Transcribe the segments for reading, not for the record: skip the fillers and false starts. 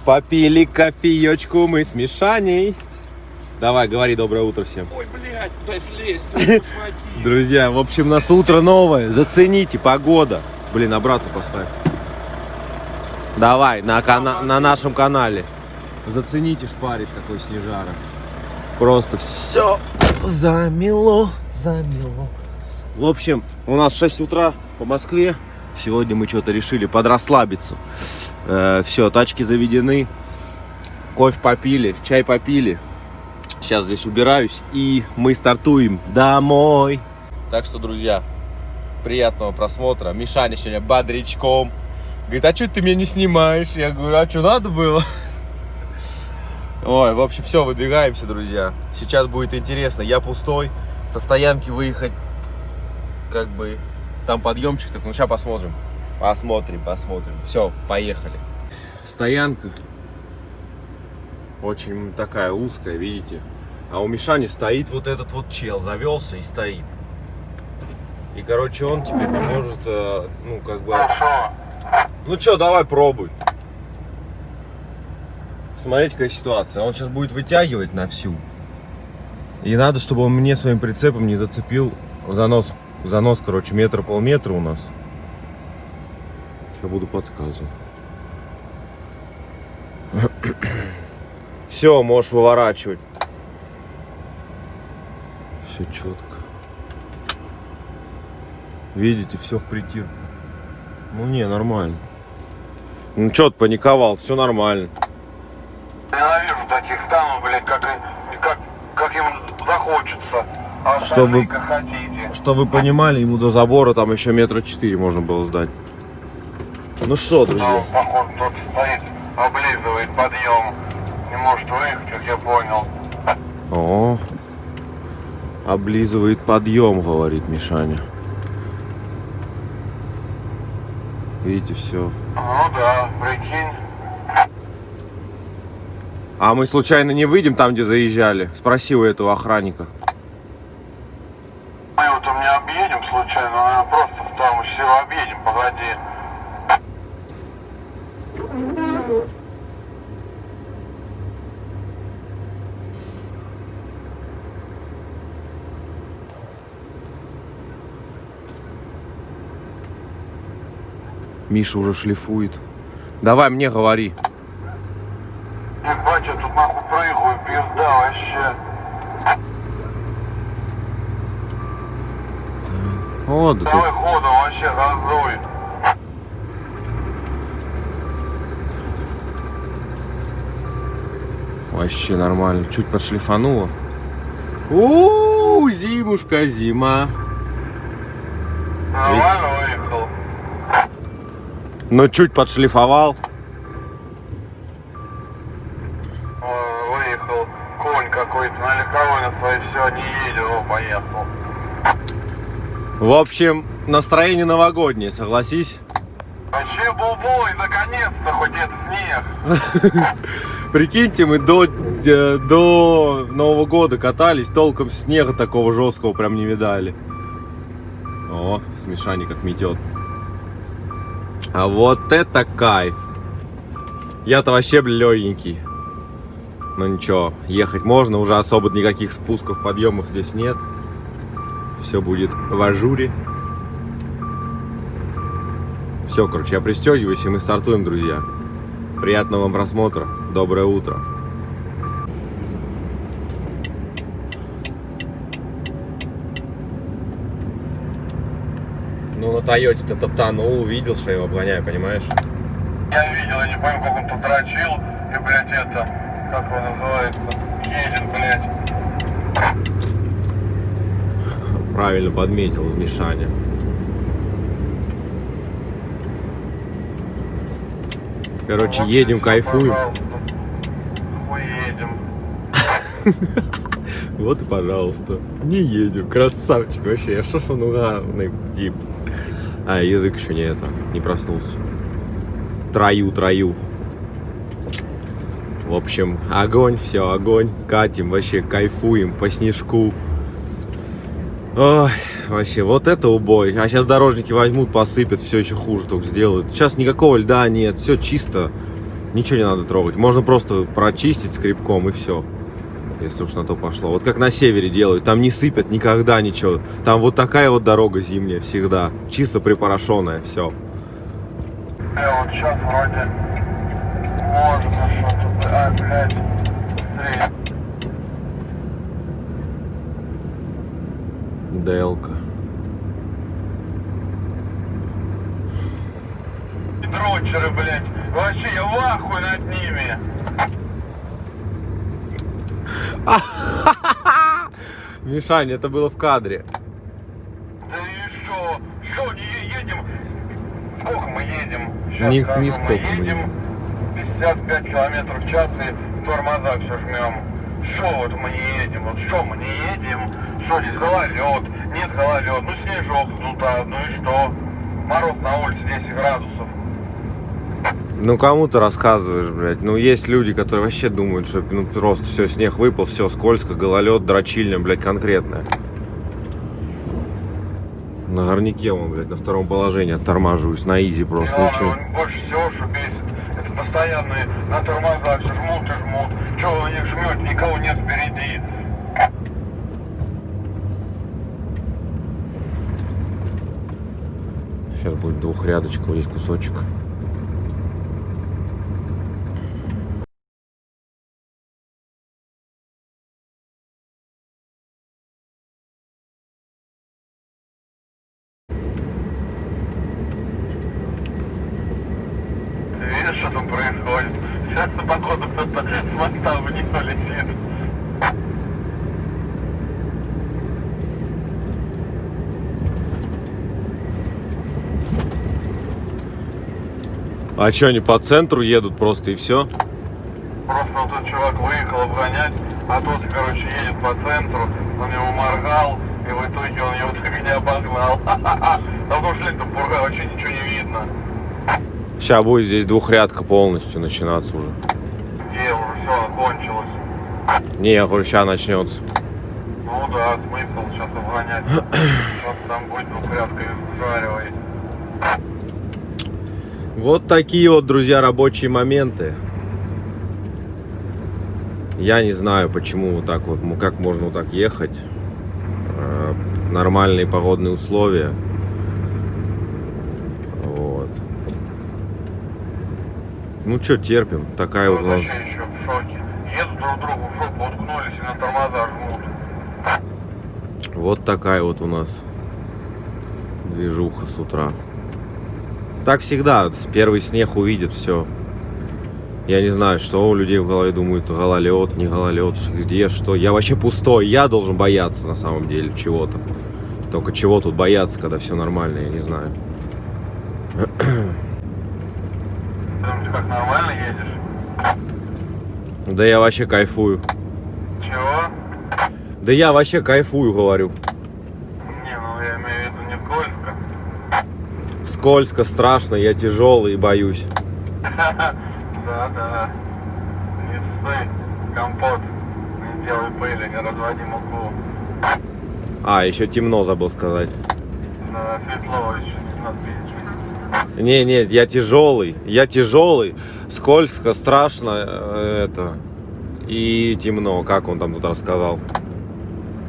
Попили кофеечку мы с Мишаней. Давай, говори доброе утро всем. Ой, блядь, дай лезть, Друзья, в общем, у нас утро новое. Зацените, погода. Блин, обратно поставь. Давай, на нашем канале. Зацените, шпарит какой снежара. Просто все замело. В общем, у нас 6 утра по Москве. Сегодня мы что-то решили подрасслабиться. Все, тачки заведены. Кофе попили, чай попили. Сейчас здесь убираюсь и мы стартуем домой. Так что, друзья, приятного просмотра. Мишаня сегодня бодрячком. Говорит, а что ты меня не снимаешь? Я говорю, а что надо было? Ой, в общем, все, выдвигаемся, друзья. Сейчас будет интересно. Я пустой. Со стоянки выехать, как бы, там подъемчик. Так, ну сейчас посмотрим. Посмотрим. Все, поехали. Стоянка. Очень такая узкая, видите. А у Мишани стоит вот этот вот чел. Завелся и стоит. И, короче, он теперь не может, ну, как бы... Ну что, давай пробуй. Смотрите, какая ситуация. Он сейчас будет вытягивать на всю. И надо, чтобы он мне своим прицепом не зацепил занос. Занос, короче, полметра у нас. Сейчас буду подсказывать. Все, можешь выворачивать. Все четко. Видите, все в притирку. Ну не, нормально. Ну что ты паниковал, все нормально. Ненавижу таких там, блядь, как им захочется. А Чтобы, как хотите. чтобы вы понимали, ему до забора там еще 4 метра можно было сдать. Ну что, друзья. Ну, походу, тот стоит, облизывает подъем. Не может выехать, как я понял. О, облизывает подъем, говорит Мишаня. Видите, все. Ну да, прикинь. А мы случайно не выйдем там, где заезжали? Спроси у этого охранника. Мы вот не объедем случайно, наверное, просто там все объедем, погоди. Миша уже шлифует. Давай мне говори. Ебать, я тут нахуй прыгаю, пизда вообще. О, да Давай ходом вообще газуй. вообще нормально. Чуть подшлифануло. Зимушка, зима. Нормально выехал. Но чуть подшлифовал. Выехал конь какой-то на легковой на своей, все, не едет, поехал. В общем, настроение новогоднее, согласись? Вообще бубой, наконец-то, хоть это снег. Прикиньте, мы до Нового года катались, толком снега такого жесткого прям не видали. О, с Мишаней как метет. А вот это кайф. Я-то вообще легенький. Ну ничего, ехать можно, уже особо никаких спусков, подъемов здесь нет. Все будет в ажуре. Все, короче, я пристегиваюсь и мы стартуем, друзья. Приятного вам просмотра. Доброе утро. Ну на Тойоте-то топтанул, увидел, что я его обгоняю, понимаешь? Я видел, я не помню, как он тут дрочил. И, блядь, это, как он называется, едет, блядь. Правильно подметил Мишаня. Короче, Вот едем, здесь, кайфуем. пожалуйста. Уедем. Вот и пожалуйста. Не едем. Красавчик вообще. Что ж он угарный тип. А, язык еще не проснулся. Трою. В общем, огонь, все, огонь. Катим, вообще кайфуем по снежку. Ой, вообще, вот это убой. А сейчас дорожники возьмут, посыпят, все еще хуже только сделают. Сейчас никакого льда нет, все чисто. Ничего не надо трогать. Можно просто прочистить скребком и все. Если уж на то пошло. Вот как на севере делают. Там не сыпят никогда ничего. Там вот такая вот дорога зимняя всегда. Чисто припорошенная. Все. Вот сейчас вроде можно что-то... блядь. Смотри. ДЛК. Дрочеры, блядь. Вообще, я в ахуе над ними. Мишань, это было в кадре. Да и шо? Шо, не едем? Сколько мы едем? Не сколько мы едем. 55 километров в час и тормоза все жмем. Шо вот мы не едем? Вот шо мы не едем? Шо здесь гололед? Нет гололед. Ну снежок тут, ну и что? Мороз на улице 10 градусов. Ну кому ты рассказываешь, блядь? Ну есть люди, которые вообще думают, что ну просто все, снег выпал, все скользко, гололед, дрочильня, блядь, конкретная. На горняке он, блядь, на втором положении оттормаживаюсь, на изи просто. Ничего. Больше всего, что бесит, это постоянные на тормозах все жмут и жмут. Че вы на них жмете, никого нет впереди. Сейчас будет двухрядочка, вот здесь кусочек. Видишь, что там происходит? Сейчас, походу, кто-то с моста в них летит. А что, они по центру едут просто и все? Просто вот этот чувак выехал обгонять, а тот, короче, едет по центру, он его моргал, и в итоге он его так не обогнал. А потому что это пурга, вообще ничего не видно. Сейчас будет здесь двухрядка полностью начинаться уже. Где уже все кончилось. Не, я говорю, сейчас начнется. Ну да, смысл сейчас обгонять. Сейчас там будет двухрядка и вжаривает. Вот такие вот, друзья, рабочие моменты. Я не знаю, почему вот так вот, как можно вот так ехать. Нормальные погодные условия. Вот. Ну что, терпим. Такая вот у нас... Еще в шоке. Едут друг другу в жопу, уткнулись и на тормоза жмут. Вот такая вот у нас движуха с утра. Так всегда, первый снег увидит, все. Я не знаю, что у людей в голове думают, гололед, не гололед, где, что. Я вообще пустой, я должен бояться на самом деле чего-то. Только чего тут бояться, когда все нормально, я не знаю. Ты как нормально едешь? Да я вообще кайфую. Чего? Да я вообще кайфую, говорю. Не, ну я имею в виду не скользко. Скользко, страшно, я тяжелый и боюсь. Да. Не ссы, компот. Не делай пыли, не разводи муку. А, еще темно, забыл сказать. Да, светло еще не надо. Не, я тяжелый, скользко, страшно, это, и темно, как он там тут рассказал.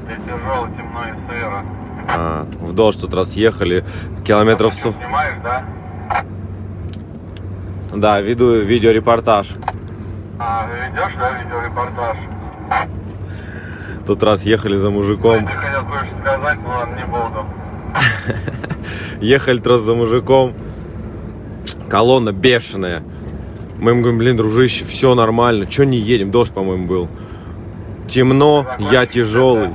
Ты тяжело, темно и сыро. В дождь тут раз ехали, километров... Ты снимаешь, да? Да, веду видеорепортаж. Ты ведешь, да, видеорепортаж? Тут раз ехали за мужиком. Ты хотел кое-что сказать, но ладно, не буду. Ехали раз за мужиком. Колонна бешеная. Мы ему говорим, блин, дружище, все нормально. Че не едем? Дождь, по-моему, был. Темно, я тяжелый.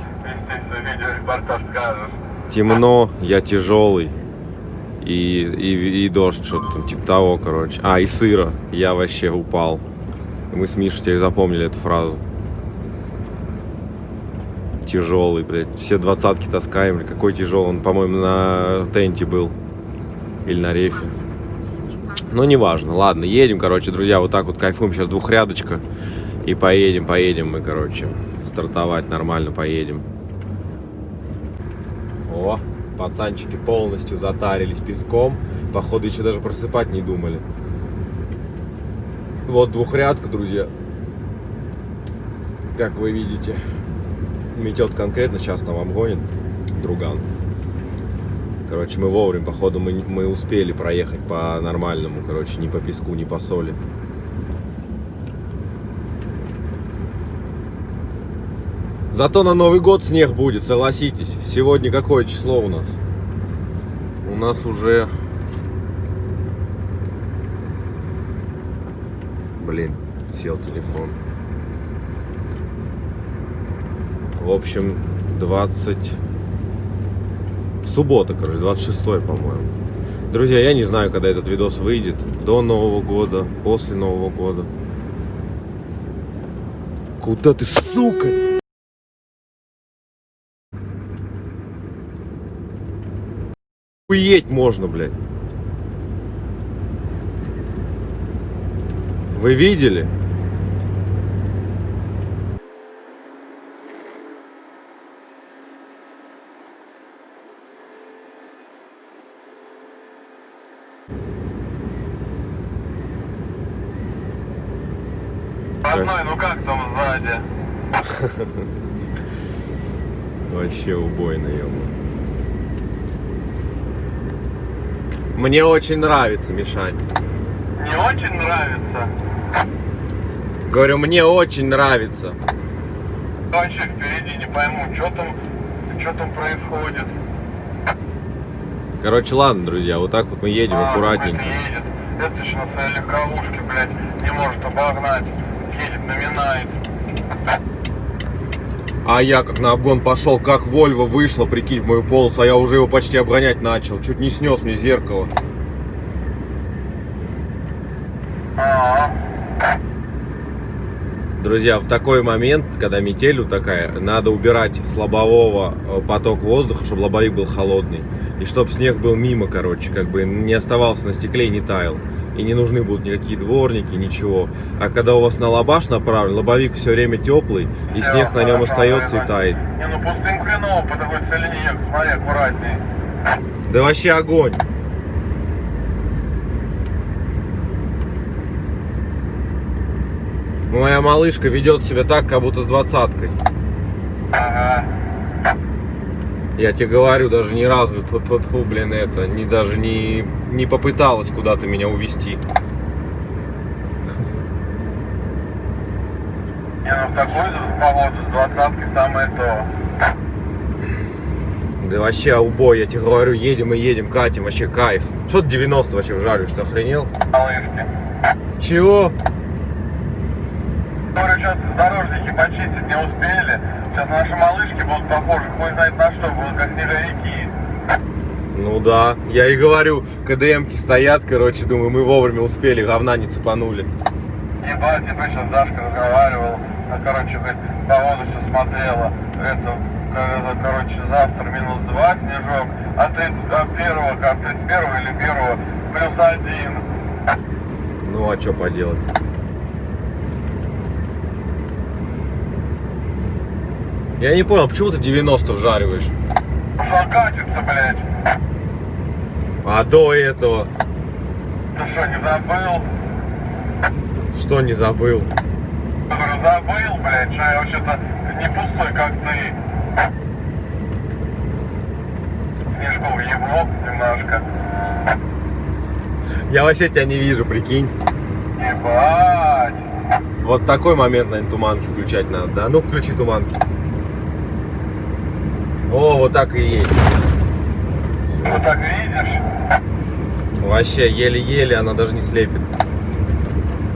Темно, я тяжелый. И дождь, что-то там типа того, короче. И сыро. Я вообще упал. Мы с Мишей теперь запомнили эту фразу. Тяжелый, блядь. Все двадцатки таскаем. Какой тяжелый. Он, по-моему, на тенте был. Или на рефе. Ну, неважно. Ладно, едем, короче, друзья. Вот так вот кайфуем. Сейчас двухрядочка. И поедем мы, короче. Стартовать нормально поедем. О, пацанчики полностью затарились песком. Походу, еще даже просыпать не думали. Вот двухрядка, друзья. Как вы видите, метет конкретно, сейчас нам обгонит друган. Короче, мы вовремя, походу, мы успели проехать по нормальному, короче, ни по песку, ни по соли. Зато на Новый год снег будет, согласитесь. Сегодня какое число у нас? У нас уже... Блин, сел телефон. В общем, 20... Суббота, короче, 26-е, по-моему. Друзья, я не знаю, когда этот видос выйдет. До Нового года, после Нового года. Куда ты, сука? Уедь можно, блядь. Вы видели? Родной, ну как там сзади? Вообще убойно, ё-моё. Мне очень нравится, Мишань. Не очень нравится? Говорю, мне очень нравится. Вообще впереди не пойму, что там происходит. Короче, ладно, друзья, вот так вот мы едем аккуратненько. Едет. Это еще на своей легковушке, блядь, не может обогнать. Едет, наминает. А я как на обгон пошел, как Вольво вышла, прикинь, в мою полосу, а я уже его почти обгонять начал. Чуть не снес мне зеркало. Друзья, в такой момент, когда метель вот такая, надо убирать с лобового поток воздуха, чтобы лобовик был холодный. И чтобы снег был мимо, короче, как бы не оставался на стекле и не таял. И не нужны будут никакие дворники, ничего. А когда у вас на лобаш направлен, лобовик все время теплый, и снег на нем остается и тает. Не, ну пустым хреново по такой целине ехать, смотри, аккуратней. Да вообще огонь. Моя малышка ведет себя так, как будто с 20-кой. Ага. Я тебе говорю, даже ни разу, блин, это, даже не попыталась куда-то меня увезти. Не, ну в такой погоду с 20-кой самое то. Да вообще убой, я тебе говорю, едем и едем, катим, вообще кайф. Что ты 90 вообще вжаришь, что охренел? Малышки. Чего? Говорю, сейчас дорожники почистить не успели. Сейчас наши малышки будут похожи, хуй знает на что, будут как снеговики. Ну да, я и говорю, КДМки стоят, короче, думаю, мы вовремя успели, говна не цепанули. Ебать, типа сейчас Дашка разговаривал, короче, говорит, погоду все смотрела. Короче, завтра минус 2 снежок, а ты от 31 или 1 плюс 1. Ну а что поделать? Я не понял, почему ты 90 вжариваешь? Что катится, блядь? А до этого? Ты что, не забыл? Что не забыл? Я говорю, забыл, блядь, что я вообще-то не пустой, как ты. Снежку въебу немножко. Я вообще тебя не вижу, прикинь. Ебать. Вот такой момент, наверное, туманки включать надо, да? Ну, включи туманки. О, вот так и есть. Вот так видишь? Вообще, еле-еле, она даже не слепит.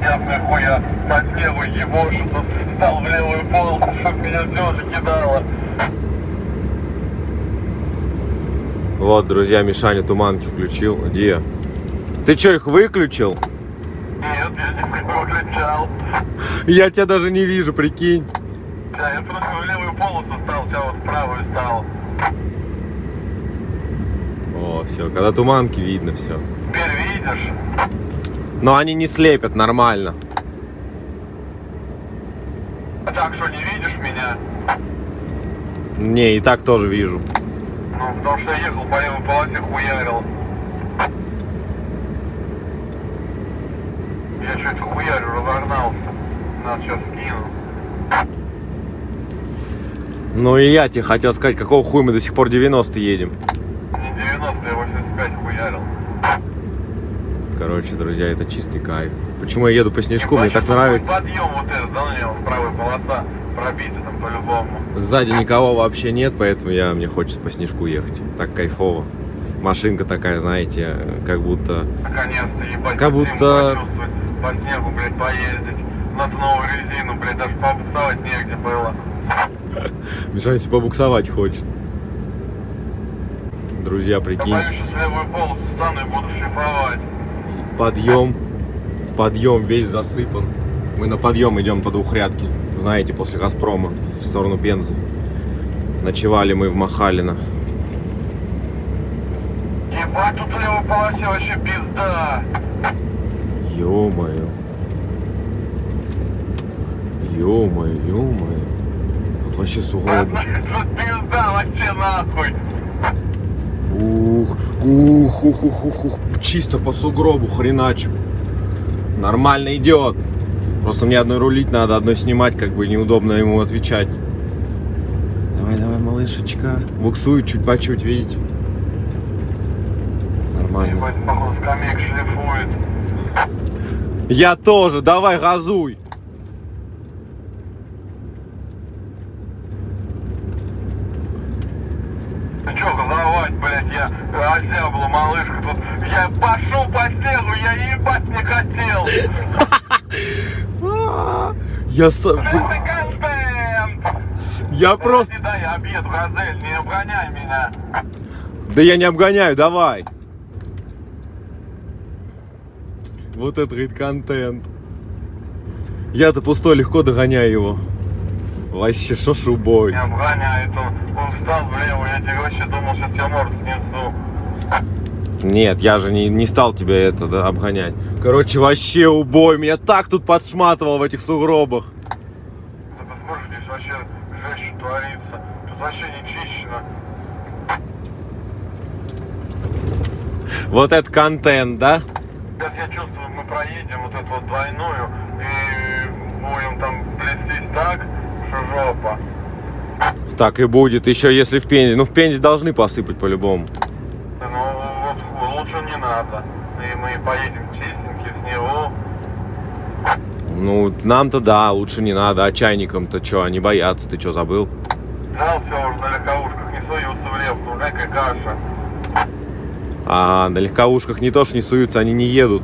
Я нахуя под левую ебошу, тут стал в левую полосу, чтоб меня слезы кидало. Вот, друзья, Мишаня туманки включил. Где? Ты что, их выключил? Нет, я не выключал. Я тебя даже не вижу, прикинь. Да, я просто в левую полосу стал, сейчас вот в правую стал. О, все, когда туманки видно все. Теперь видишь? Но они не слепят нормально. А так что, не видишь меня? Не, и так тоже вижу. Ну, потому что я ехал по левой полосе, хуярил. Я что-то хуярю, разогнался. Нас сейчас скину. Ну и я тебе хотел сказать, какого хуя мы до сих пор 90 едем. Не 90, я 85 хуярил. Короче, друзья, это чистый кайф. Почему я еду по снежку, мне так нравится. Подъем вот этот, да, у него правая полоса пробита там по-любому. Сзади никого вообще нет, поэтому мне хочется по снежку ехать. Так кайфово. Машинка такая, знаете, как будто... Наконец-то, ебать, Как зиму будто- почувствовать, по снегу, блядь, поездить. Надо новую резину, блядь, даже побуксовать негде было. Мишаня себе побуксовать хочет. Друзья, Я прикиньте. боюсь, что левую полосу стану и буду шлифовать. Подъем весь засыпан. Мы на подъем идем по Двухрядке. Знаете, после Газпрома в сторону Пензы. Ночевали мы в Махалино. Ебать, тут в левой полосе вообще пизда. Ё-моё. Ё-моё. Тут вообще сугробы. Тут пизда вообще нахуй. Ух. Чисто по сугробу хреначу. Нормально идет. Просто мне одной рулить надо, одной снимать, как бы неудобно ему отвечать. Давай, малышечка. Буксует чуть по чуть, видите? Нормально. Ебать, походу, скамейк шлифует. Я тоже, давай, газуй. Ты чё газовать, блядь, я озябла, малышка, тут я пошел по снегу, я ебать не хотел. Я Контент! Я просто... Не дай обед, Газель, не обгоняй меня. Да я не обгоняю, давай. Вот это, говорит, контент. Я-то пустой, легко догоняю его. Вообще, шо шубой. Не обгоняет он встал влево, я тебе вообще думал, сейчас я морду снесу. Нет, я же не стал тебя обгонять. Короче, вообще убой. Меня так тут подшматывал в этих сугробах. Да посмотри, здесь вообще жесть творится. Тут вообще не чищено. Вот это контент, да? Сейчас я чувствую, мы проедем вот эту вот двойную и будем там блестеть так, что жопа. Так и будет. Еще если в Пензе. Ну, в Пензе должны посыпать по-любому. Ну вот лучше не надо. И мы поедем чистенькие с него. Ну, нам-то да, лучше не надо. А чайникам-то что, они боятся? Ты что, забыл? Взял все уже на легковушках, не суются в лепку, уже какая каша. А на легковушках не то, что не суются, они не едут.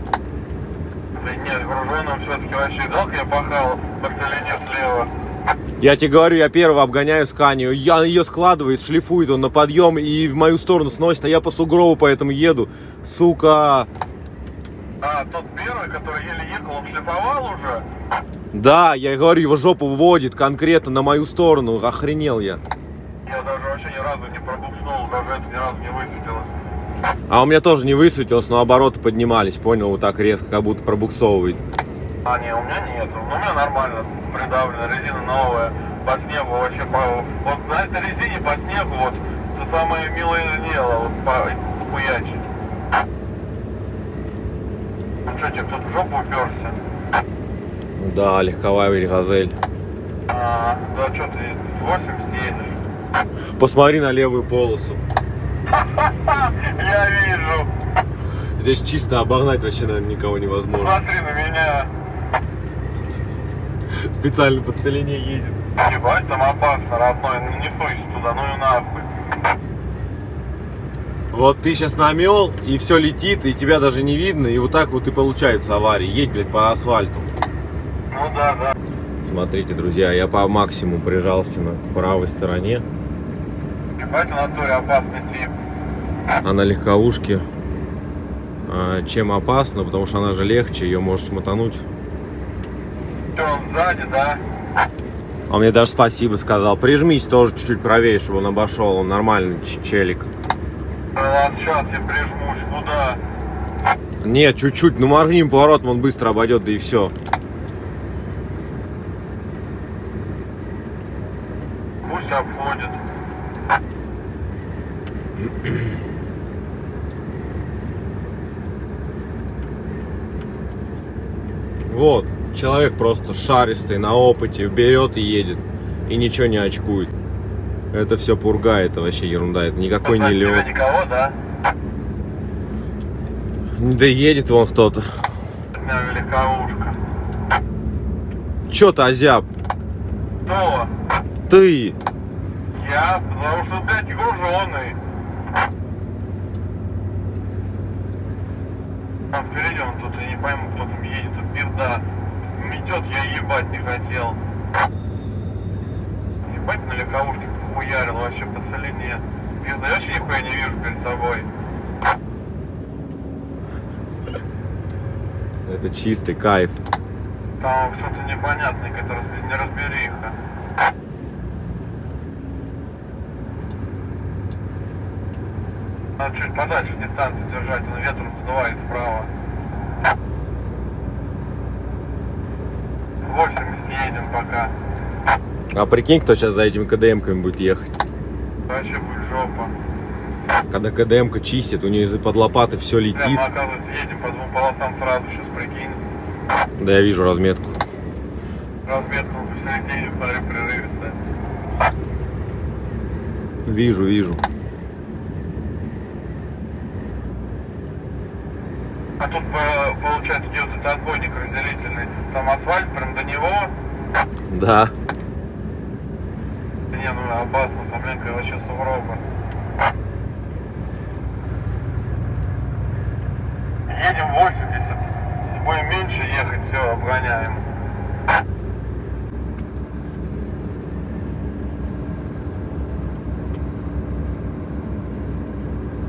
Да нет, груженым все-таки вообще жалко, я пахал по целине слева. Я тебе говорю, я первого обгоняю Сканию. Я ее складывает, шлифует он на подъем и в мою сторону сносит, а я по сугробу поэтому еду. Сука. А, тот первый, который еле ехал, он шлифовал уже? Да, я говорю, его жопу вводит конкретно на мою сторону. Охренел я. Я даже вообще ни разу не пробукснул, даже это ни разу не высветилось. А у меня тоже не высветилось, но обороты поднимались, понял, вот так резко, как будто пробуксовывает. А, не, у меня нет. У меня нормально придавлено, резина новая. По снегу вообще, вот на этой резине по снегу вот это самое милое дело, вот по хуячить. Ну что, тебе кто-то в жопу уперся? Да, легковая газель. А, да что ты, 80 едешь? Посмотри на левую полосу. Я вижу. Здесь чисто обогнать вообще, наверное, никого невозможно. Смотри на меня. Специально по целине едет. Ебать, там опасно, родной, ну не суйся туда, ну и нахуй. Вот ты сейчас намел, и все летит, и тебя даже не видно, и вот так вот и получаются аварии. Едь, блядь, по асфальту. Ну да, да. Смотрите, друзья, я по максимуму прижался к правой стороне, Ебать, в натуре опасный тип. а на легковушке чем опасно, потому что она же легче, ее можешь мотануть. Что, он сзади, да? Он мне даже спасибо сказал. Прижмись тоже чуть-чуть правее, чтобы он обошел. Он нормальный челик. Ладно, сейчас я прижмусь, куда? Нет, чуть-чуть, ну моргнем поворотом, он быстро обойдет, да и все. Пусть обходит. Вот, человек просто шаристый, на опыте, берет и едет. И ничего не очкует. Это все пурга, это вообще ерунда, это никакой не Позади тебя лед. никого, да? Да едет вон кто-то. У меня великовушка. Чё ты, озяб? Кто? Ты! Я, потому что, блядь, груженый. Там впереди он тут, я не пойму, кто там едет, тут пизда. Метет, я ебать не хотел. Ебать на легковушке хуярил вообще по целине. Пизда, я вообще нихуя не вижу перед собой. Это чистый кайф. Там что-то непонятное, которое не разбериха. Надо чуть подальше дистанцию держать, он ветром задувает вправо. 80 едем пока. А прикинь, кто сейчас за этими КДМками будет ехать. Вообще будет жопа. Когда КДМка чистит, у нее из-под лопаты все Бля, летит. мы, оказывается, едем по двум полосам сразу, сейчас прикинь. Да, я вижу разметку. Разметку посередине, смотри, прерывисто. Вижу, вижу. А тут, получается, делается отбойник разделительный. Там асфальт, прям до него. Да. Не, ну опасно, там лента вообще сугроба. Едем 80. Будем меньше ехать, все, обгоняем.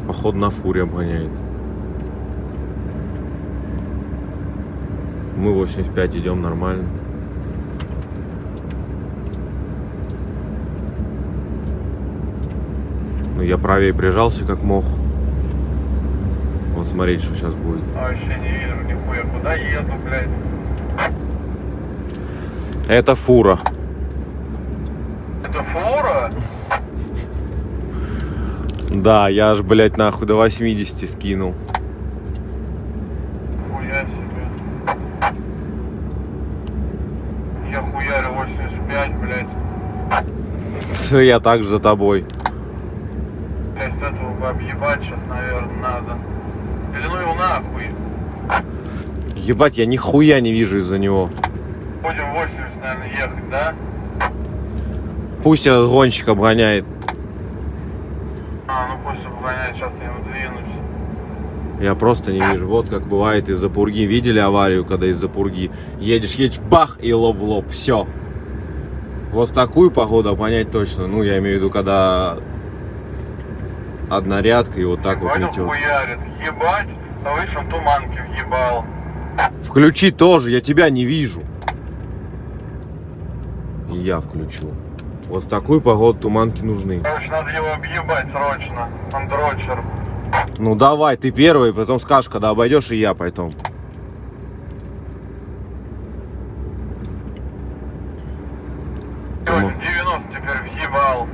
Походу на фуре обгоняет. Мы 85 идем нормально. Ну я правее прижался как мог. Вот смотрите, что сейчас будет. Вообще не вижу нихуя, куда еду, блядь. Это фура. Это фура? Да, я аж, блядь, нахуй до 80 скинул. Хуя себе. Я хуярю 85, блядь. Я также за тобой. Блядь, с этого бы объебать сейчас, наверное, надо. Или ну его нахуй. Ебать, я нихуя не вижу из-за него. Будем 80, наверное, ехать, да? Пусть этот гонщик обгоняет. А, ну пусть обгоняет, сейчас я ему двинусь. Я просто не вижу. Вот как бывает из-за пурги. Видели аварию, когда из-за пурги едешь, бах, и лоб в лоб. Все. Вот в такую погоду обгонять точно. Ну, я имею в виду, когда однорядка и вот так вот Ебать, метет. он хуярит. Ебать, а выше он туманки въебал. Включи тоже, я тебя не вижу. И я включу. Вот в такую погоду туманки нужны. Короче, надо его объебать срочно. Он дрочер. Ну давай, ты первый, потом скажешь, когда обойдешь, и я потом. Сегодня 90 теперь въебал.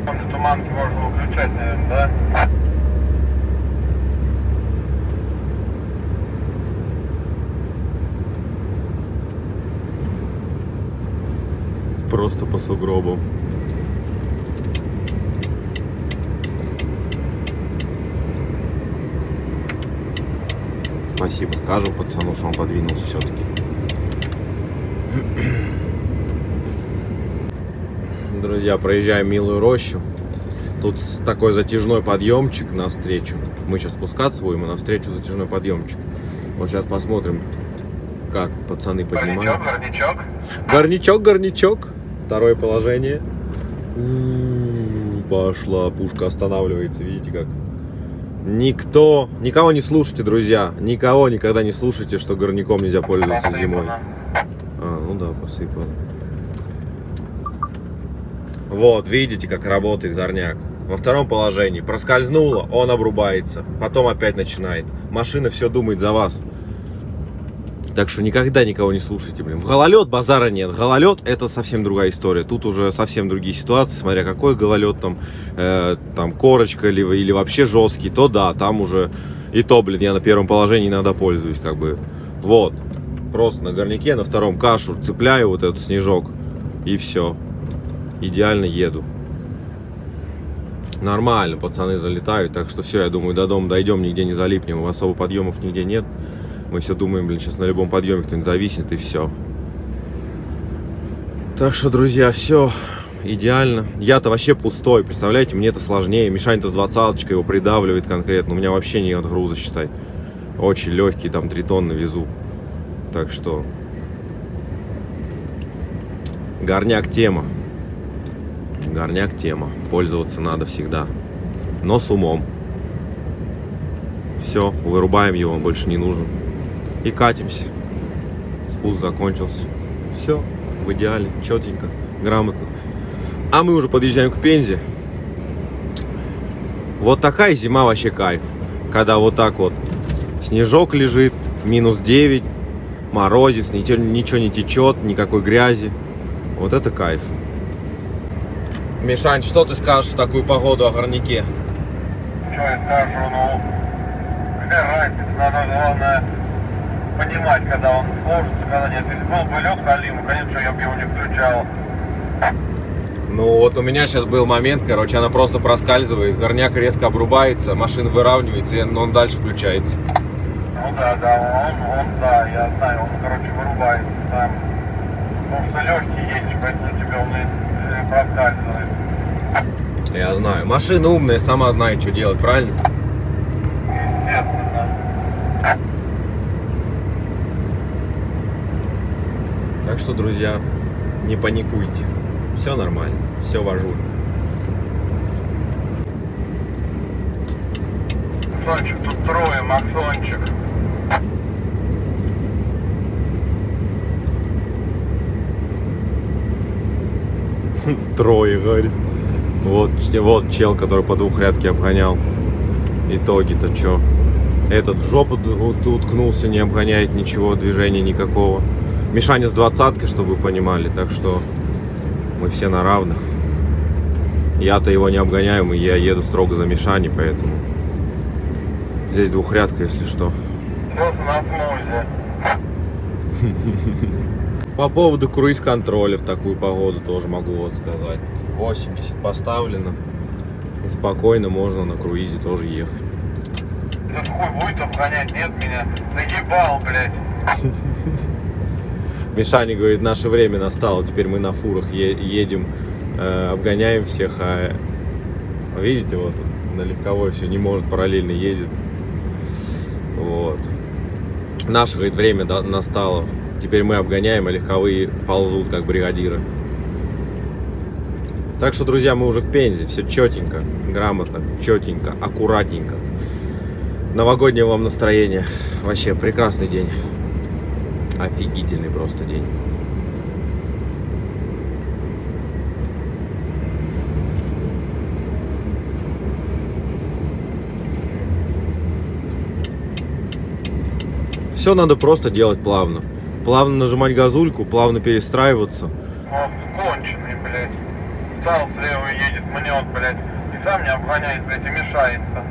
Там же туманки можно выключать, наверное, да? Просто по сугробам. Спасибо скажем пацану, что он подвинулся все-таки. Друзья, проезжаем Милую Рощу. Тут такой затяжной подъемчик навстречу. Мы сейчас спускаться будем, и навстречу затяжной подъемчик. Вот сейчас посмотрим, как пацаны поднимаются. Горнячок. Горнячок, горнячок. Второе положение. Пошла, пушка останавливается, видите как. Никого не слушайте, друзья. Никого никогда не слушайте, что горняком нельзя пользоваться зимой. А, ну да, посыпано. Вот, видите, как работает горняк. Во втором положении. Проскользнуло, он обрубается. Потом опять начинает. Машина все думает за вас. Так что никогда никого не слушайте, блин. В гололед базара нет. Гололед это совсем другая история. Тут уже совсем другие ситуации, смотря какой гололед, там корочка или вообще жесткий, то да, там уже и то, блин, я на первом положении иногда пользуюсь, как бы. Вот. Просто на горняке, на втором кашу цепляю вот этот снежок. И все. Идеально еду. Нормально, пацаны залетают. Так что все, я думаю, до дома дойдем, нигде не залипнем. Особо подъемов нигде нет. Мы все думаем, блин, сейчас на любом подъеме кто-нибудь зависнет и все. Так что, друзья, все идеально. Я-то вообще пустой, представляете, мне это сложнее. Мишань-то с 20-очкой его придавливает конкретно. У меня вообще нет груза, считай. Очень легкий, там 3 тонны везу. Так что горняк тема. Горняк тема. Пользоваться надо всегда. Но с умом. Все, вырубаем его, он больше не нужен. И катимся. Спуск закончился. Все, в идеале, четенько, грамотно. А мы уже подъезжаем к Пензе. Вот такая зима вообще кайф. Когда вот так вот снежок лежит, минус 9, морозец, ничего не течет, никакой грязи. Вот это кайф. Мишань, что ты скажешь в такую погоду о горняке? Что я скажу, ну, какая разница, надо главное понимать, когда он сложится, когда нет. Если был бы лед халиму, конечно, я бы его не включал. Ну вот у меня сейчас был момент, короче, она просто проскальзывает, горняк резко обрубается, машина выравнивается, и он дальше включается. Ну да, да, я знаю, он, короче, вырубается сам. Потому что легкий едешь, поэтому тебе он и проскальзывает. Я знаю. Машина умная, сама знает, что делать, правильно? Естественно. Так что, друзья, не паникуйте. Все нормально, все в ажуре. Максончик, тут трое, Максончик. Трое, говорит. Вот чел, который по двухрядке обгонял. Итоги-то что? Этот в жопу уткнулся, не обгоняет ничего, движения никакого. Мишаня с 20-кой, чтобы вы понимали. Так что мы все на равных. Я-то его не обгоняю, я еду строго за Мишаней, поэтому здесь двухрядка, если что. Просто на смузе. По поводу круиз-контроля в такую погоду тоже могу вот сказать. 80 поставлено. И спокойно можно на круизе тоже ехать. Этот хуй будет обгонять, нет меня. Нагибал, блядь. Мишаня говорит, наше время настало, теперь мы на фурах едем, обгоняем всех, а видите, вот на легковой все не может, параллельно едет. Вот. Наше, говорит, время настало. Теперь мы обгоняем, а легковые ползут, как бригадиры. Так что, друзья, мы уже в Пензе. Все четенько, грамотно, четенько, аккуратненько. Новогоднее вам настроение. Вообще прекрасный день. Офигительный просто день. Все надо просто делать плавно. Плавно нажимать газульку, плавно перестраиваться. Он конченый, блядь. Стал слева и едет, мнет, блядь. И сам не обгоняет, блядь, и мешается.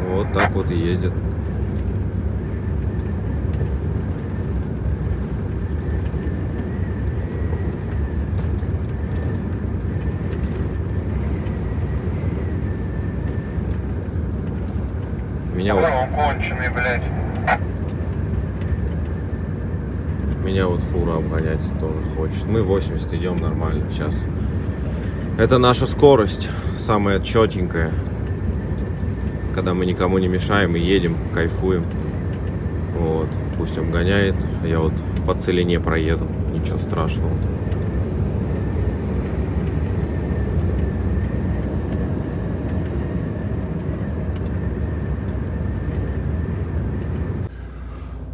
Вот так вот и ездит. Он конченый, блядь. Меня вот фура обгонять тоже хочет. Мы 80 идем нормально сейчас. Это наша скорость, самая четенькая. Когда мы никому не мешаем и едем, кайфуем. Вот, пусть обгоняет. Я вот по целине проеду, ничего страшного.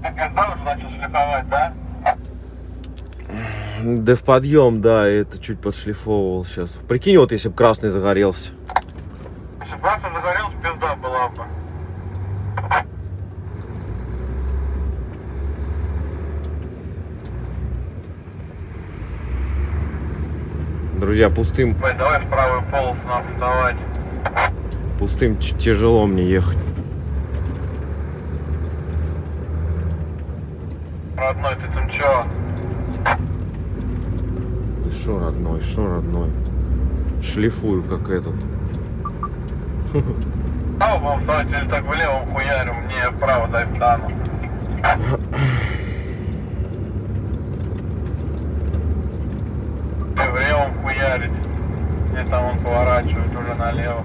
Когда уже начал шлифовать, да? Да в подъем, да, это чуть подшлифовывал сейчас. Прикинь, вот если бы красный загорелся. Если просто загорелся, пизда была бы. Друзья, пустым Давай в правый полос нам вставать. тяжело мне ехать. Родной, ты там чё? Ты шо, родной? Шлифую, как этот. Вправо будем вставать или так влево хуярим? Мне вправо дай встану. Ты влево хуярить. Мне там он поворачивает уже налево.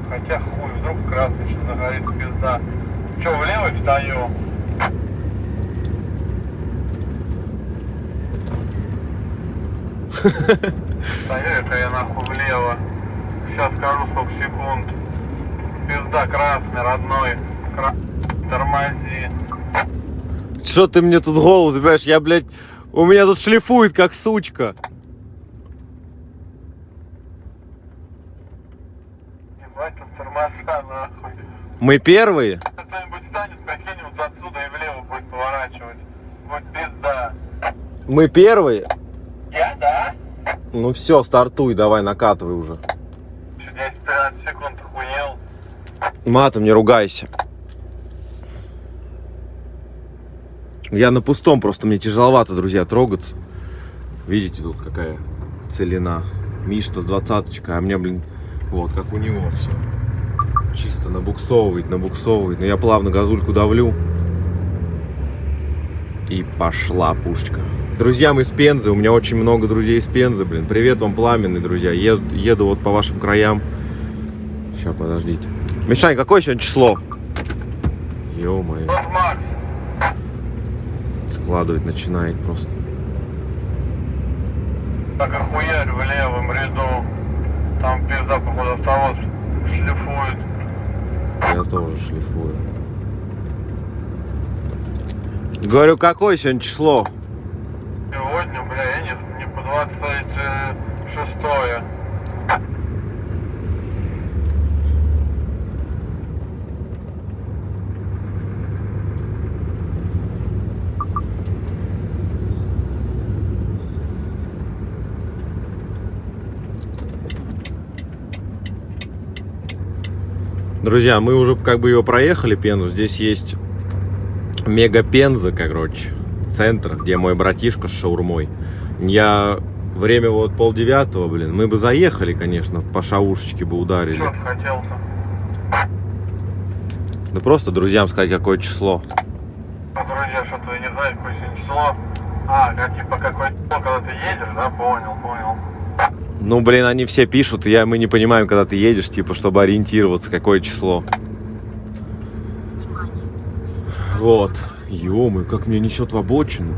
Хотя хуй, вдруг красный сейчас загорится, пизда. Чё, влево встаю? Стою-ка я нахуй влево. Сейчас скажу сколько секунд. Пизда красный, родной. Тормози. Что ты мне тут голову забираешь? Я, блядь, у меня тут шлифует, как сучка. Ебать, тут тормоза нахуй. Мы первые? Если кто-нибудь станет, прикинь, вот отсюда и влево будет поворачивать. Вот пизда. Мы первые? Я, да? Ну все, стартуй, давай, накатывай уже. 10-13 секунд охуел. Матом не ругайся. Я на пустом, просто мне тяжеловато, друзья, трогаться. Видите, тут какая целина. Миш-то с 20-очкой, а мне, блин, вот, как у него все. Чисто набуксовывает. Но я плавно газульку давлю. И пошла пушечка. Друзья, мы из Пензы, у меня очень много друзей из Пензы, блин. Привет вам, пламенный, друзья. Еду вот по вашим краям. Сейчас, подождите. Мишань, какое сегодня число? Ё-моё. Вот Макс. Складывать начинает просто. Так охуярь в левом ряду. Там пизда, походу, автовоз шлифует. Я тоже шлифую. Говорю, какое сегодня число? Сегодня, бля, я не по 26-е. Друзья, мы уже как бы его проехали, Пензу. Здесь есть мега Пенза, короче. Центр, где мой братишка с шаурмой. Я время вот 8:30, блин. Мы бы заехали, конечно, по шаушечке бы ударили. Что ты хотел-то? Да просто друзьям сказать, какое число. Друзья, что-то я не знаю, какое сегодня число. А, как типа какое число, когда ты едешь, да? Понял. Ну, блин, они все пишут, мы не понимаем, когда ты едешь, типа, чтобы ориентироваться, какое число. Вот. Ё-моё, как меня несет в обочину.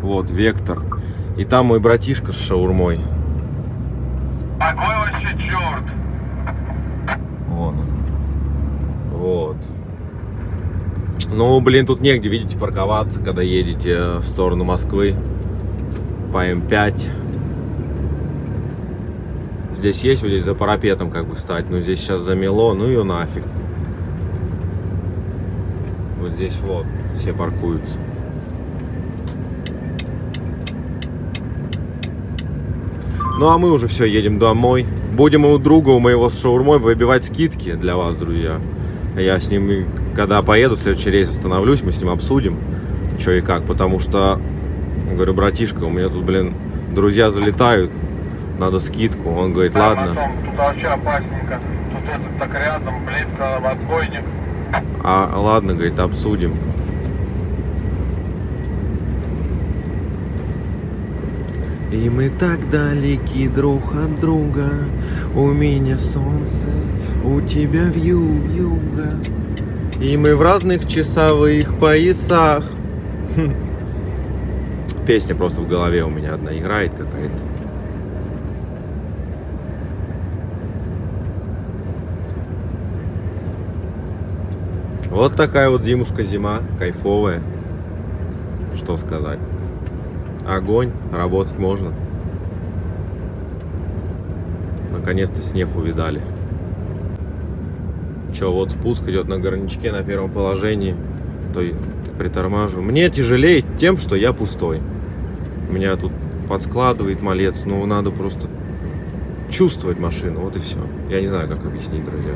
Вот, вектор. И там мой братишка с шаурмой. Какой вообще черт? Вон он. Вот. Ну, блин, тут негде, видите, парковаться, когда едете в сторону Москвы по М5. Здесь есть, вот здесь за парапетом как бы встать, но здесь сейчас замело, ну ее нафиг. Вот здесь вот все паркуются. Ну а мы уже все, едем домой. Будем у друга, у моего с шаурмой выбивать скидки для вас, друзья. Я с ним, когда поеду, в следующий рейс остановлюсь, мы с ним обсудим, что и как. Потому что, говорю, братишка, у меня тут, блин, друзья залетают, надо скидку. Он говорит, ладно. Тут вообще опасненько. Тут этот так рядом, близко отбойник. А ладно, говорит, обсудим. И мы так далеки друг от друга. У меня солнце, у тебя вьюга. И мы в разных часовых поясах. Песня просто в голове у меня одна играет какая-то. Вот такая вот зимушка-зима, кайфовая. Что сказать. Огонь, работать можно. Наконец-то снег увидали. Че, вот спуск идет на горнячке на первом положении. То притормаживаю. Мне тяжелее тем, что я пустой. Меня тут подскладывает малец. Ну, надо просто чувствовать машину, вот и все. Я не знаю, как объяснить, друзья.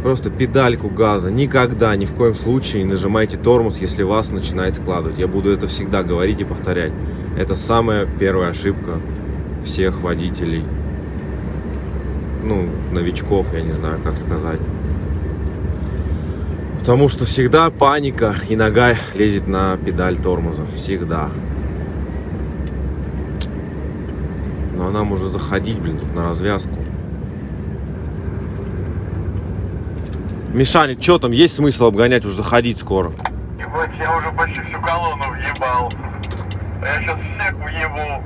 Просто педальку газа никогда, ни в коем случае не нажимайте тормоз, если вас начинает складывать. Я буду это всегда говорить и повторять. Это самая первая ошибка всех водителей. Ну, новичков, я не знаю, как сказать. Потому что всегда паника, и нога лезет на педаль тормоза. Всегда. Но нам уже заходить, блин, тут на развязку. Мишаня, что там, есть смысл обгонять, уже заходить скоро? Ебать, я уже почти всю колонну въебал. Я сейчас всех въебу.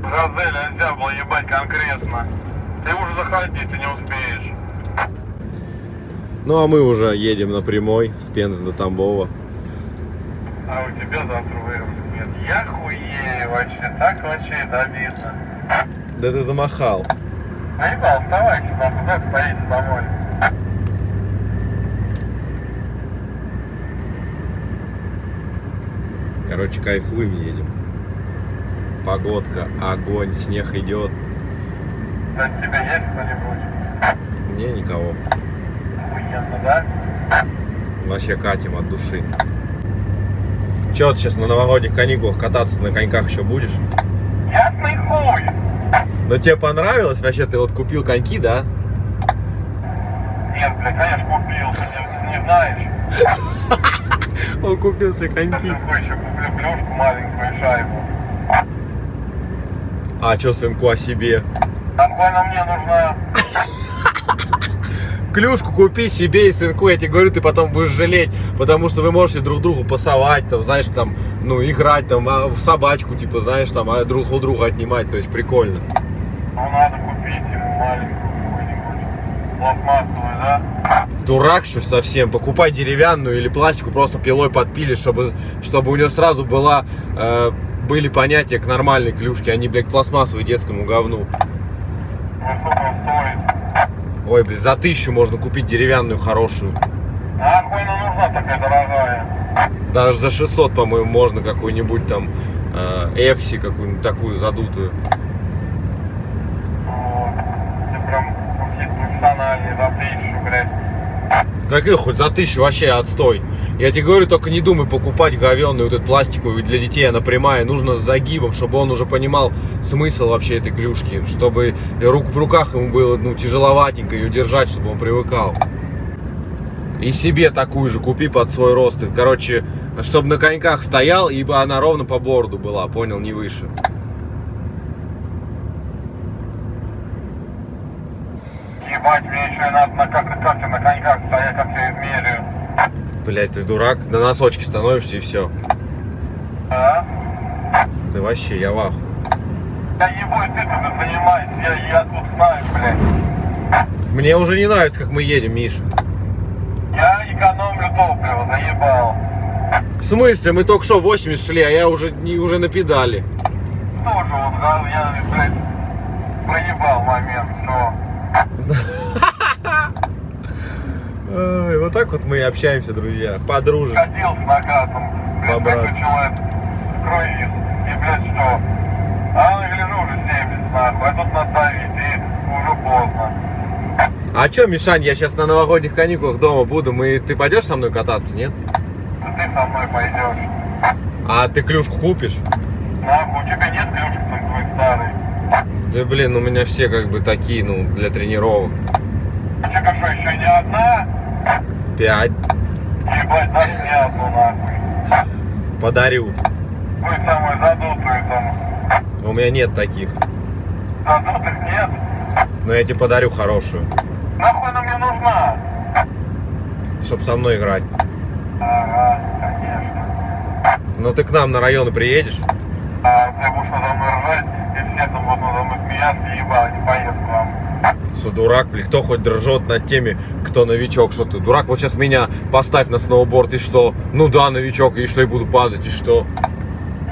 Газель нельзя было ебать конкретно. Ты уже заходи, ты не успеешь. Ну а мы уже едем на прямой с Пензы до Тамбова. А у тебя завтра выровнять нет. Я хуею вообще, так вообще это обидно. Да ты замахал. Наебал, вставайте, нахуй, куда ты поедешь домой? Короче, кайфуем, едем. Погодка, огонь, снег идет. Да тебя есть кто-нибудь? Не, никого. Охуенно, да? Вообще катим от души. Че ты сейчас на новогодних каникулах кататься на коньках еще будешь? Ясный хуй! Но тебе понравилось? Вообще ты вот купил коньки, да? Нет, блядь, конечно купил, ты не знаешь. Он купил себе Я коньки. сынку еще куплю плюшку маленькую и шайбу. А что сынку о себе? Нахуй она мне нужна? Клюшку купи себе и сынку, я тебе говорю, ты потом будешь жалеть, потому что вы можете друг другу пасовать, там, знаешь, там, ну, играть, там, в собачку, типа, знаешь, там, а друг у друга отнимать, то есть прикольно. Ну надо купить ему маленькую какую-нибудь пластмассовую, да? Дурак, что ли, совсем? Покупай деревянную или пластику, просто пилой подпилишь, чтобы у него сразу были понятия к нормальной клюшке, а не, блядь, к пластмассовой детскому говну. Ну сколько он стоит? Ой, блядь, за 1000 можно купить деревянную хорошую. Нахуй она нужна такая дорогая? Даже за 600, по-моему, можно какую-нибудь там Эфси, какую-нибудь такую задутую. Вот. Ты прям какие-то профессиональные за 1000, блядь. Каких хоть за 1000 вообще отстой. Я тебе говорю, только не думай покупать говёную вот эту пластиковую для детей, она прямая, нужно с загибом, чтобы он уже понимал смысл вообще этой клюшки, чтобы в руках ему было, ну, тяжеловатенько ее держать, чтобы он привыкал. И себе такую же купи под свой рост. Короче, чтобы на коньках стоял, ибо она ровно по борду была, понял, не выше. Ебать, мне еще и надо на как-то на коньках стоять, как я измерю. Блять, ты дурак, на носочки становишься и все. А? Ты вообще, я в ахуе. Да ебой, ты тут занимаешься, я тут знаю, блядь. Мне уже не нравится, как мы едем, Миша. Я экономлю топливо, заебал. В смысле? Мы только что 80 шли, а я уже на педали. Тоже вот, я, блядь, проебал момент, все. Ой, вот так вот мы и общаемся, друзья, по-дружески. Ходил с накатом, блядь, По-братски. выключил этот круиз. И, блядь, что? А я гляжу уже 70, нахуй, а тут надавить, и уже поздно. А чё, Мишань, я сейчас на новогодних каникулах дома буду, ты пойдешь со мной кататься, нет? Да ты со мной пойдешь. А ты клюшку купишь? Нахуй, у тебя нет ключик там твой старый? Да блин, у меня все как бы такие, ну, для тренировок. А что, еще не одна? 5. Ебать, дай мне одну, нахуй. Подарю. Вы самую задутую там. У меня нет таких. Задутых нет? Но я тебе подарю хорошую, Нахуй она мне нужна? чтоб со мной играть. Ага, конечно. Но ты к нам на районы приедешь? А ты будешь надо мной ржать, и все там будут надо мной смеяться, ебать, не поеду к вам. Что дурак, блин, кто хоть дрожет над теми, кто новичок, что ты дурак, вот сейчас меня поставь на сноуборд и что? Ну да, новичок, и что, я буду падать, и что?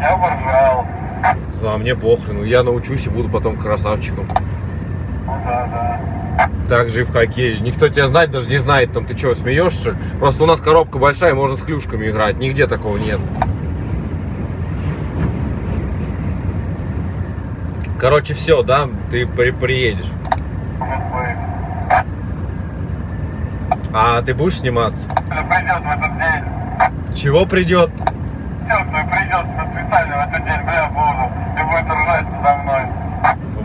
Я бы ржал. А мне похрен, я научусь и буду потом красавчиком. Ну да. Так же и в хоккее. Никто тебя знать даже не знает, там ты что, смеешься, что ли? Просто у нас коробка большая, можно с клюшками играть, нигде такого нет. Короче, все, да? Ты приедешь. А ты будешь сниматься? Это придет в этот день. Чего придет? Все, кто придет специально в этот день, бля, буду. И будет ржать за мной.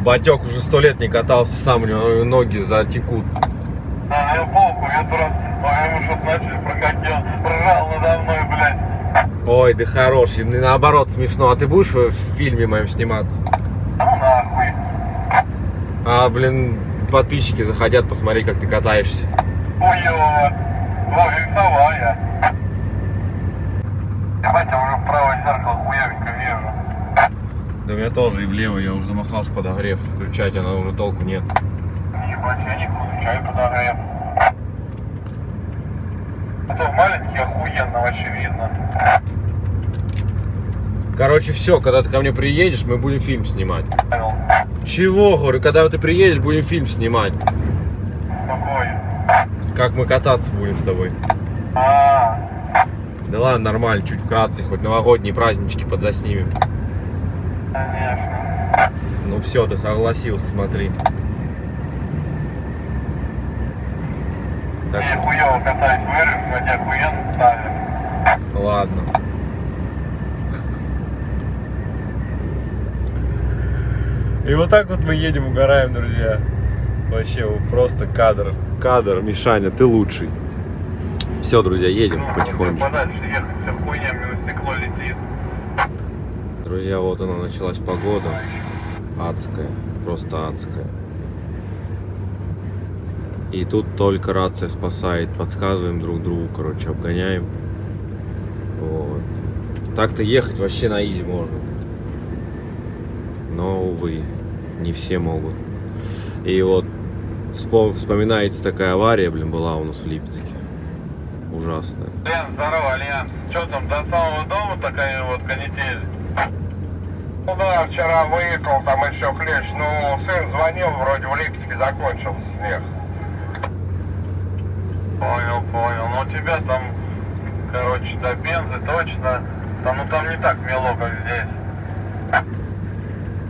Батек уже 100 лет не катался сам, у него ноги затекут. Да, я полку, я раз, мы что-то начали прокатил, ржал надо мной, блядь. Ой, да хорош, и наоборот смешно. А ты будешь в фильме моем сниматься? Ну нахуй. А, блин, подписчики захотят посмотреть, как ты катаешься. Хуёво. Во, рисовал я. Ебать, я уже в правое зеркало хуевенько вижу. Да у меня тоже и влево, я уже замахался подогрев включать, а уже толку нет. Ебать, я не включаю подогрев. А то маленький охуенно вообще видно. Короче, все, когда ты ко мне приедешь, мы будем фильм снимать. Понял. Чего, говорю, когда ты приедешь, будем фильм снимать. Какой? Как мы кататься будем с тобой. А, Да ладно, нормально, чуть вкратце, хоть новогодние празднички подзаснимем. конечно. Ну все, ты согласился, смотри. Так Я что, хуёво катаюсь, вырежу, но тебя охуенно ставят. ладно. И вот так вот мы едем, угораем, друзья. Вообще, просто кадр. Кадр, Мишаня, ты лучший. Все, друзья, едем потихонечку. Подальше ехать, вся хуйня, мимо стекло летит. Друзья, вот она началась погода. Адская, просто адская. И тут только рация спасает. Подсказываем друг другу, короче, обгоняем. Вот. Так-то ехать вообще на изи можно. Но, увы, не все могут. И вот вспоминается такая авария, блин, была у нас в Липецке. Ужасная. Лен, здорово, Альянс. Что там, до самого дома такая вот канитель? Ну да, вчера выехал, там еще хлещ. Ну, сын звонил, вроде в Липецке закончился снег. Понял, понял. Ну, у тебя там, короче, до Пензы точно. Там, ну, там не так мело, как здесь.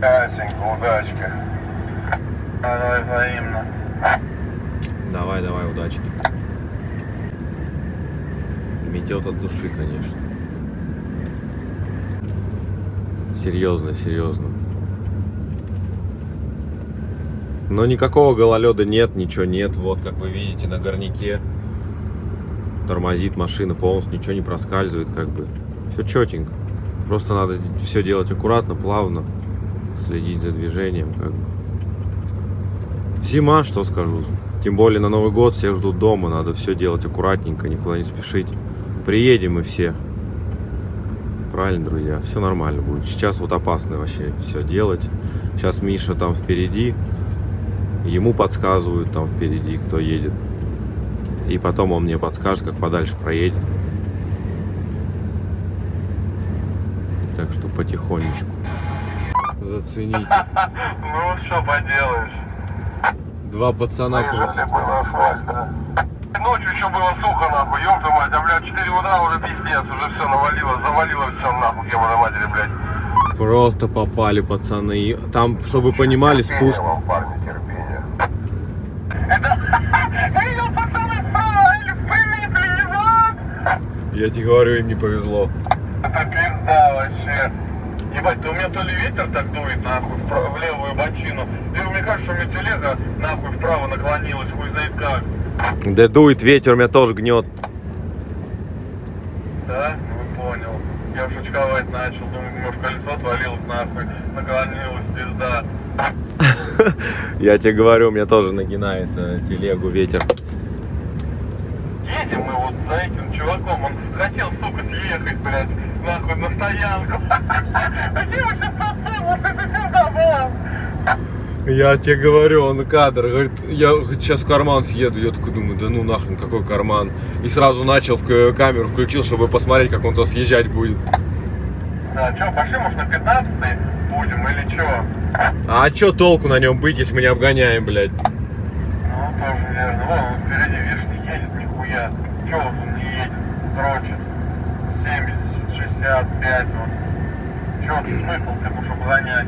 Ясенько, удачки. Давай взаимно. Давай, давай, удачки. Метет от души, конечно. Серьезно, серьезно. Но никакого гололеда нет, ничего нет. Вот, как вы видите, на горняке тормозит машина полностью, ничего не проскальзывает, как бы. Все четенько. Просто надо все делать аккуратно, плавно, следить за движением, как бы. Зима, что скажу. Тем более на Новый год всех ждут дома, надо все делать аккуратненько, никуда не спешить. Приедем и все. Правильно, друзья, все нормально будет. Сейчас вот опасно вообще все делать. Сейчас Миша там впереди. Ему подсказывают там впереди, кто едет. И потом он мне подскажет, как подальше проедет. Так что потихонечку. Зацените. Ну, что поделаешь. Два пацана просто. Был асфальт, да? Ночью еще было сухо, нахуй, ёпта мать, а, блядь, 4 утра уже пиздец, уже все навалило, завалило все, нахуй, ебаной матери, блядь. Просто попали, пацаны. И там, чтобы вы понимали, спуск. Вам, парни, терпение. Это... Я видел, пацаны справа, или впрямик лежат. Я тебе говорю, им не повезло. Это пизда вообще. Ебать, да у меня то ли ветер так дует, нахуй, в левую бочину. И мне кажется, что у меня телега, нахуй, вправо наклонилась, хуй знает как. Да дует ветер, меня тоже гнет. Да? Ну, понял. Я уж очковать начал, думаю, может, колесо отвалилось, нахуй, наклонилось, пизда. Я тебе говорю, меня тоже нагинает телегу ветер. Едем мы вот за этим чуваком, он хотел, сука, съехать, блядь, нахуй, на стоянку. А где мы сейчас сосем, вот это сюда, вон. Я тебе говорю, он кадр, говорит, я сейчас в карман съеду. Я такой думаю, да ну нахрен, какой карман. И сразу начал камеру включил, чтобы посмотреть, как он то съезжать будет. Да, что, пошли, может, на 15-й будем или что? А чё толку на нем быть, если мы не обгоняем, блядь? Ну, тоже верно. Вон, он впереди, видишь, не едет нихуя. Чё вот он не едет, дрочит? 70, 65, вот. Чё, смысл, чтобы занять?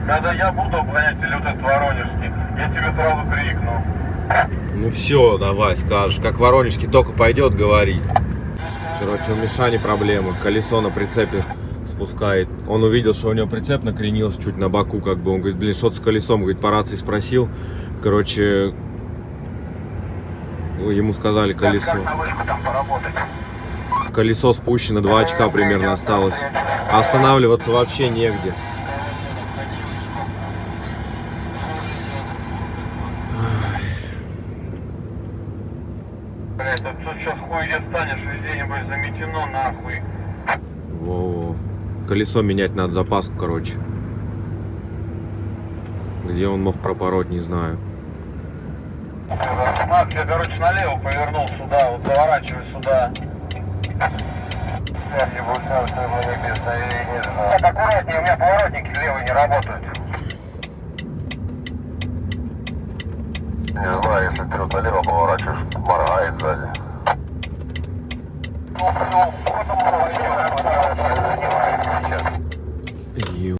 Когда я буду обгонять или вот этот воронежский, я тебе сразу крикну. Ну все, давай скажешь. Как воронежский только пойдет, говори. Короче, у Мишани проблемы. Колесо на прицепе спускает. Он увидел, что у него прицеп накренился чуть на боку, как бы. Он говорит, блин, что-то с колесом. Говорит, по рации спросил. Короче, ему сказали колесо. Как на вышку там поработать? Колесо спущено, 2 очка примерно осталось. А останавливаться вообще негде. Блядь, тут сейчас хуй где станешь, везде нибудь заметено нахуй. Во-во. Колесо менять надо, запаску, короче. Где он мог пропороть, не знаю. Макс, я, короче, налево повернул сюда, вот заворачивай сюда. Я не буду знать, что его не без, не знаю. Так, аккуратнее, у меня поворотники левые не работают. Не знаю, если ты вот налево поворачиваешь, моргает сзади. Ё.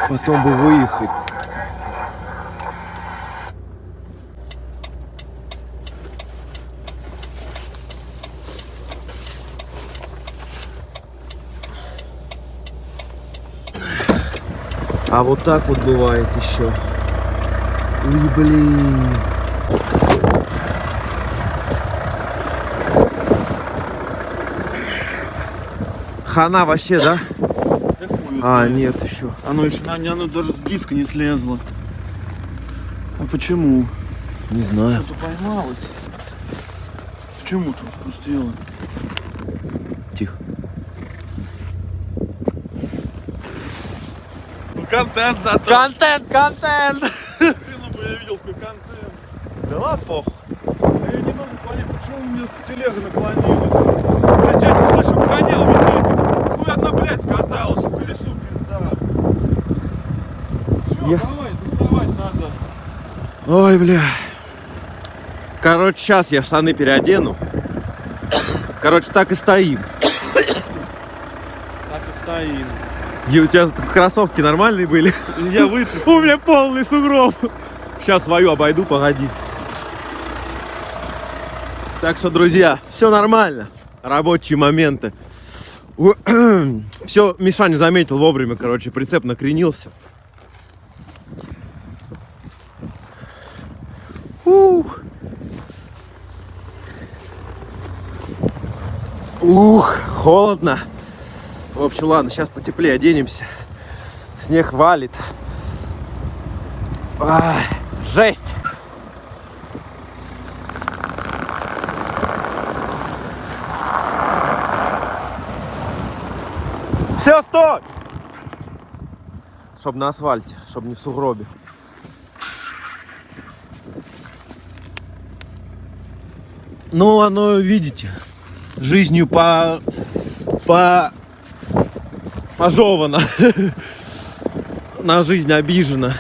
Потом бы выехать. А вот так вот бывает еще. Ой, блин. Хана вообще, да? А, нет, еще. Оно еще оно даже с диска не слезло. А почему? Не знаю. Что-то поймалось. Почему тут спустило? Тихо. Ну, контент зато. Контент! Хрена бы я видел, какой контент. Да ладно, похуй. Я не могу понять, почему у меня телега наклонилась. Блядь, я не слышу, гонял ведь этих. Хуй одна, блядь, сказала, что колесу пизда. Чё, давай, доставать надо. Ой, бля. Короче, сейчас я штаны переодену. Короче, так и стоим. Так и стоим. И у тебя тут кроссовки нормальные были? Я вытряс. У меня полный сугроб. Сейчас свою обойду, погоди. Так что, друзья, все нормально. Рабочие моменты. Все, Мишаня заметил вовремя, короче, прицеп накренился. Ух, холодно. В общем, ладно, сейчас потеплее оденемся. Снег валит. Ай, жесть. Все, стой! Чтоб на асфальте, чтоб не в сугробе. Ну, оно, видите, жизнью пожевано. На жизнь обижена.